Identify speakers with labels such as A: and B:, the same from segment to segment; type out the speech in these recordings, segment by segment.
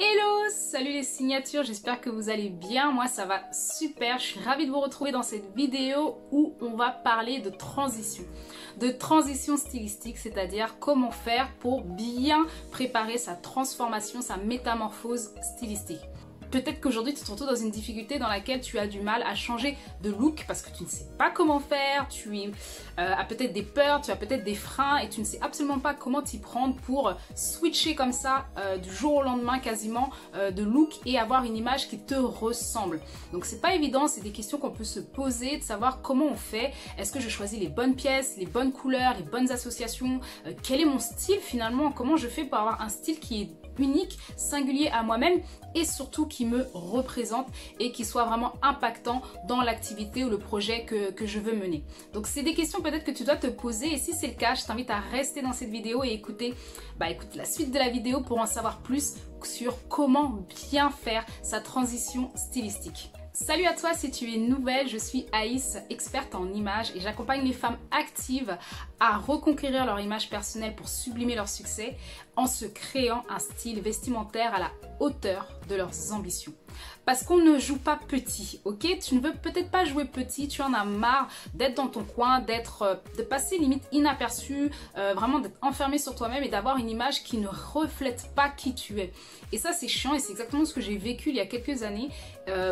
A: Hello, salut les signatures, j'espère que vous allez bien, moi ça va super, je suis ravie de vous retrouver dans cette vidéo où on va parler de transition stylistique, c'est-à-dire comment faire pour bien préparer sa transformation, sa métamorphose stylistique. Peut-être qu'aujourd'hui tu te retrouves dans une difficulté dans laquelle tu as du mal à changer de look parce que tu ne sais pas comment faire, tu as peut-être des peurs, tu as peut-être des freins et tu ne sais absolument pas comment t'y prendre pour switcher comme ça du jour au lendemain quasiment de look et avoir une image qui te ressemble. Donc c'est pas évident, c'est des questions qu'on peut se poser, de savoir comment on fait, est-ce que je choisis les bonnes pièces, les bonnes couleurs, les bonnes associations, quel est mon style finalement, comment je fais pour avoir un style qui est unique, singulier à moi-même et surtout qui me représente et qui soit vraiment impactant dans l'activité ou le projet que je veux mener. Donc c'est des questions peut-être que tu dois te poser et si c'est le cas, je t'invite à rester dans cette vidéo et écoute la suite de la vidéo pour en savoir plus sur comment bien faire sa transition stylistique. Salut à toi si tu es nouvelle, je suis Aïs, experte en images et j'accompagne les femmes actives à reconquérir leur image personnelle pour sublimer leur succès en se créant un style vestimentaire à la hauteur de leurs ambitions. Parce qu'on ne joue pas petit, ok? Tu ne veux peut-être pas jouer petit, tu en as marre d'être dans ton coin, de passer limite inaperçu, vraiment d'être enfermé sur toi-même et d'avoir une image qui ne reflète pas qui tu es. Et ça c'est chiant et c'est exactement ce que j'ai vécu il y a quelques années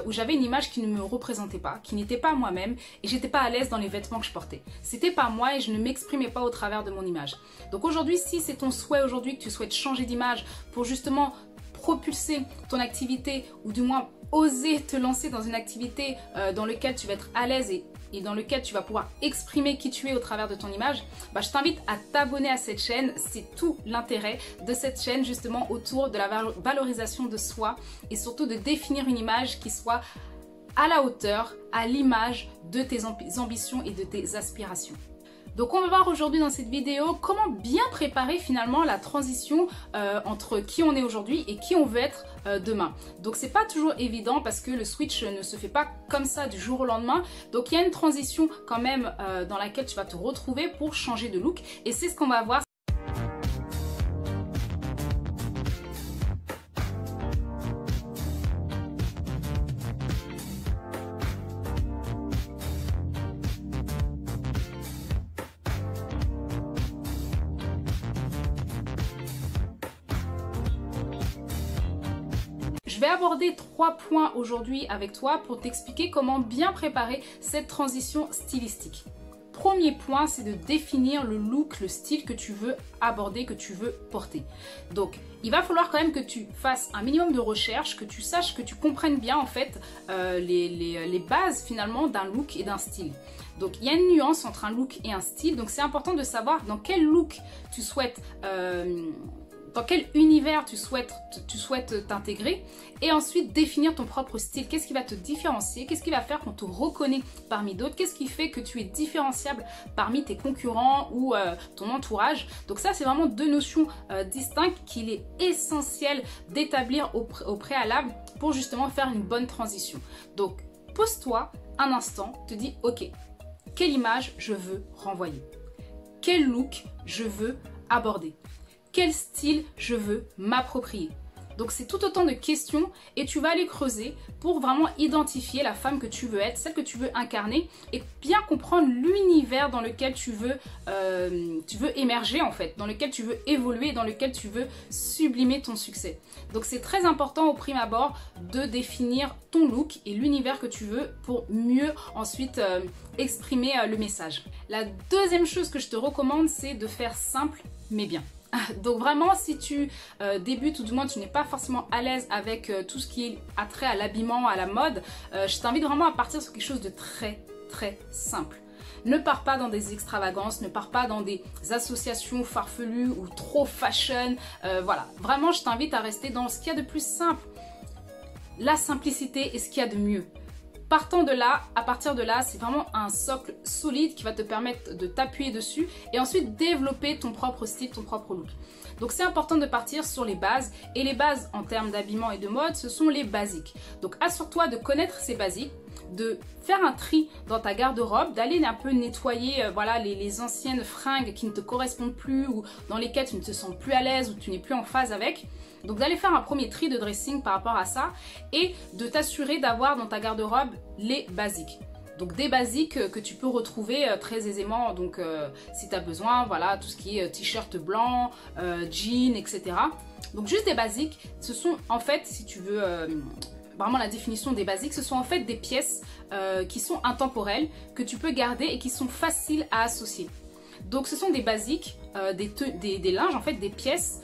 A: où j'avais une image qui ne me représentait pas, qui n'était pas moi-même et j'étais pas à l'aise dans les vêtements que je portais. C'était pas moi et je ne m'exprimais pas au travers de mon image. Donc aujourd'hui, si c'est ton souhait aujourd'hui que tu souhaites changer d'image pour justement propulser ton activité ou du moins oser te lancer dans une activité dans laquelle tu vas être à l'aise et dans lequel tu vas pouvoir exprimer qui tu es au travers de ton image, je t'invite à t'abonner à cette chaîne. C'est tout l'intérêt de cette chaîne justement autour de la valorisation de soi et surtout de définir une image qui soit à la hauteur, à l'image de tes ambitions et de tes aspirations. Donc on va voir aujourd'hui dans cette vidéo comment bien préparer finalement la transition entre qui on est aujourd'hui et qui on veut être demain. Donc c'est pas toujours évident parce que le switch ne se fait pas comme ça du jour au lendemain. Donc il y a une transition quand même dans laquelle tu vas te retrouver pour changer de look et c'est ce qu'on va voir. Je vais aborder 3 points aujourd'hui avec toi pour t'expliquer comment bien préparer cette transition stylistique. Premier point, c'est de définir le look, le style que tu veux aborder, que tu veux porter. Donc, il va falloir quand même que tu fasses un minimum de recherche, que tu saches, que tu comprennes bien en fait les bases finalement d'un look et d'un style. Donc, il y a une nuance entre un look et un style. Donc, c'est important de savoir dans quel look tu souhaites dans quel univers tu souhaites t'intégrer et ensuite définir ton propre style. Qu'est-ce qui va te différencier? Qu'est-ce qui va faire qu'on te reconnaît parmi d'autres? Qu'est-ce qui fait que tu es différenciable parmi tes concurrents ou ton entourage? Donc ça, c'est vraiment deux notions distinctes qu'il est essentiel d'établir au préalable pour justement faire une bonne transition. Donc, pose-toi un instant, te dis « Ok, quelle image je veux renvoyer? Quel look je veux aborder? Quel style je veux m'approprier ?» Donc c'est tout autant de questions et tu vas aller creuser pour vraiment identifier la femme que tu veux être, celle que tu veux incarner et bien comprendre l'univers dans lequel tu veux émerger en fait, dans lequel tu veux évoluer, dans lequel tu veux sublimer ton succès. Donc c'est très important au prime abord de définir ton look et l'univers que tu veux pour mieux ensuite exprimer le message. La deuxième chose que je te recommande, c'est de faire simple mais bien. Donc vraiment si tu débutes ou du moins tu n'es pas forcément à l'aise avec tout ce qui est attrait à l'habillement, à la mode, je t'invite vraiment à partir sur quelque chose de très simple. Ne pars pas dans des extravagances, ne pars pas dans des associations farfelues ou trop fashion, voilà. Vraiment je t'invite à rester dans ce qu'il y a de plus simple, la simplicité et ce qu'il y a de mieux. Partant de là, à partir de là, c'est vraiment un socle solide qui va te permettre de t'appuyer dessus et ensuite développer ton propre style, ton propre look. Donc c'est important de partir sur les bases et les bases en termes d'habillement et de mode, ce sont les basiques. Donc assure-toi de connaître ces basiques, de faire un tri dans ta garde-robe, d'aller un peu nettoyer voilà, les anciennes fringues qui ne te correspondent plus ou dans lesquelles tu ne te sens plus à l'aise ou tu n'es plus en phase avec. Donc d'aller faire un premier tri de dressing par rapport à ça et de t'assurer d'avoir dans ta garde-robe les basiques. Donc des basiques que tu peux retrouver très aisément, donc si tu as besoin, voilà, tout ce qui est t-shirt blanc, jean, etc. Donc juste des basiques, ce sont en fait, si tu veux vraiment la définition des basiques, ce sont en fait des pièces qui sont intemporelles, que tu peux garder et qui sont faciles à associer. Donc ce sont des basiques, des linges, en fait des pièces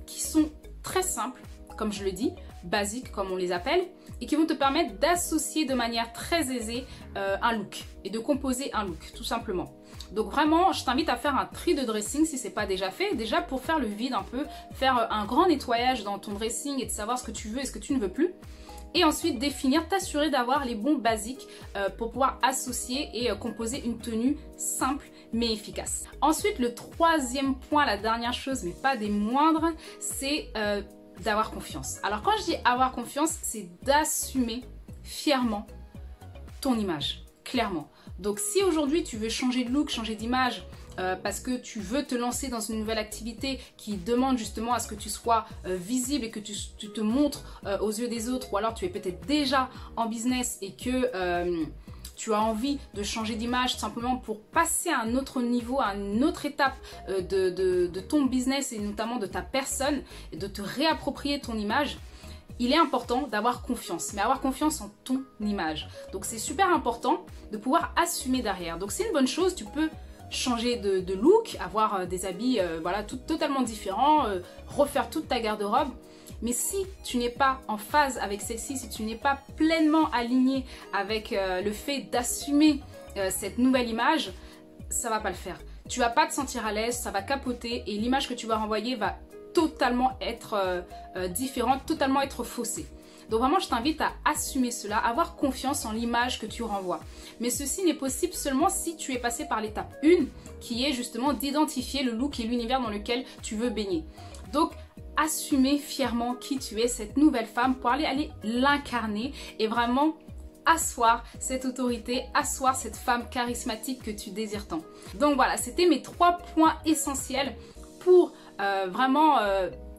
A: qui sont très simples, comme je le dis, basiques comme on les appelle, et qui vont te permettre d'associer de manière très aisée un look et de composer un look tout simplement. Donc vraiment je t'invite à faire un tri de dressing si c'est pas déjà fait, déjà pour faire le vide un peu, faire un grand nettoyage dans ton dressing et de savoir ce que tu veux et ce que tu ne veux plus. Et ensuite définir, t'assurer d'avoir les bons basiques pour pouvoir associer et composer une tenue simple mais efficace. Ensuite le troisième point, la dernière chose mais pas des moindres, c'est d'avoir confiance. Alors quand je dis avoir confiance, c'est d'assumer fièrement ton image, clairement. Donc si aujourd'hui tu veux changer de look, changer d'image, parce que tu veux te lancer dans une nouvelle activité qui demande justement à ce que tu sois visible et que tu te montres aux yeux des autres, ou alors tu es peut-être déjà en business et que tu as envie de changer d'image simplement pour passer à un autre niveau, à une autre étape de ton business et notamment de ta personne, et de te réapproprier ton image, il est important d'avoir confiance, mais avoir confiance en ton image. Donc c'est super important de pouvoir assumer derrière. Donc c'est une bonne chose, tu peux changer de look, avoir des habits voilà, totalement différents, refaire toute ta garde-robe. Mais si tu n'es pas en phase avec celle-ci, si tu n'es pas pleinement aligné avec le fait d'assumer cette nouvelle image, ça va pas le faire. Tu vas pas te sentir à l'aise, ça va capoter et l'image que tu vas renvoyer va totalement être différente, totalement être faussée. Donc vraiment, je t'invite à assumer cela, avoir confiance en l'image que tu renvoies. Mais ceci n'est possible seulement si tu es passé par l'étape 1, qui est justement d'identifier le look et l'univers dans lequel tu veux baigner. Donc, assumer fièrement qui tu es, cette nouvelle femme, pour aller l'incarner et vraiment asseoir cette autorité, asseoir cette femme charismatique que tu désires tant. Donc voilà, c'était mes 3 points essentiels pour vraiment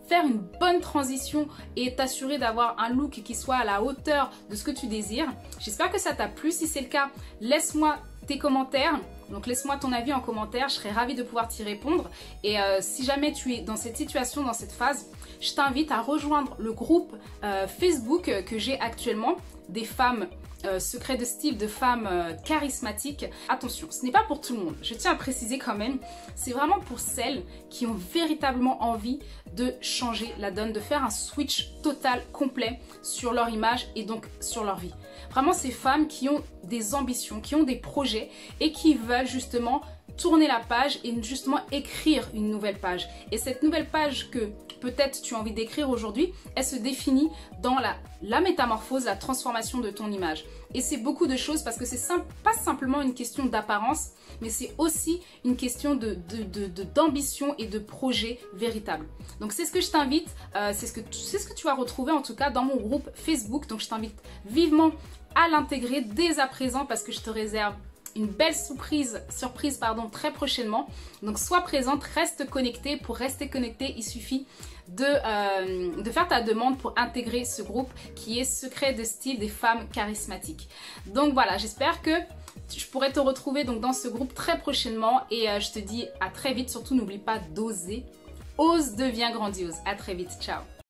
A: faire une bonne transition et t'assurer d'avoir un look qui soit à la hauteur de ce que tu désires. J'espère que ça t'a plu. Si c'est le cas, laisse-moi tes commentaires. Donc laisse-moi ton avis en commentaire, je serai ravie de pouvoir t'y répondre. Et si jamais tu es dans cette situation, dans cette phase, je t'invite à rejoindre le groupe Facebook que j'ai actuellement, des femmes secrets de style, de femmes charismatiques. Attention, ce n'est pas pour tout le monde, je tiens à préciser quand même, c'est vraiment pour celles qui ont véritablement envie de changer la donne, de faire un switch total, complet sur leur image et donc sur leur vie. Vraiment ces femmes qui ont des ambitions, qui ont des projets et qui veulent justement tourner la page et justement écrire une nouvelle page. Et cette nouvelle page que peut-être tu as envie d'écrire aujourd'hui, elle se définit dans la métamorphose, la transformation de ton image. Et c'est beaucoup de choses parce que c'est pas simplement une question d'apparence, mais c'est aussi une question d'ambition et de projet véritable. Donc c'est ce que je t'invite, c'est ce que tu vas retrouver en tout cas dans mon groupe Facebook. Donc je t'invite vivement à l'intégrer dès à présent parce que je te réserve une belle surprise très prochainement. Donc sois présente, reste connectée. Pour rester connectée, il suffit de faire ta demande pour intégrer ce groupe qui est Secret de style des femmes charismatiques. Donc voilà, j'espère que je pourrai te retrouver donc dans ce groupe très prochainement et je te dis à très vite. Surtout n'oublie pas d'oser. Ose devient grandiose. À très vite, ciao.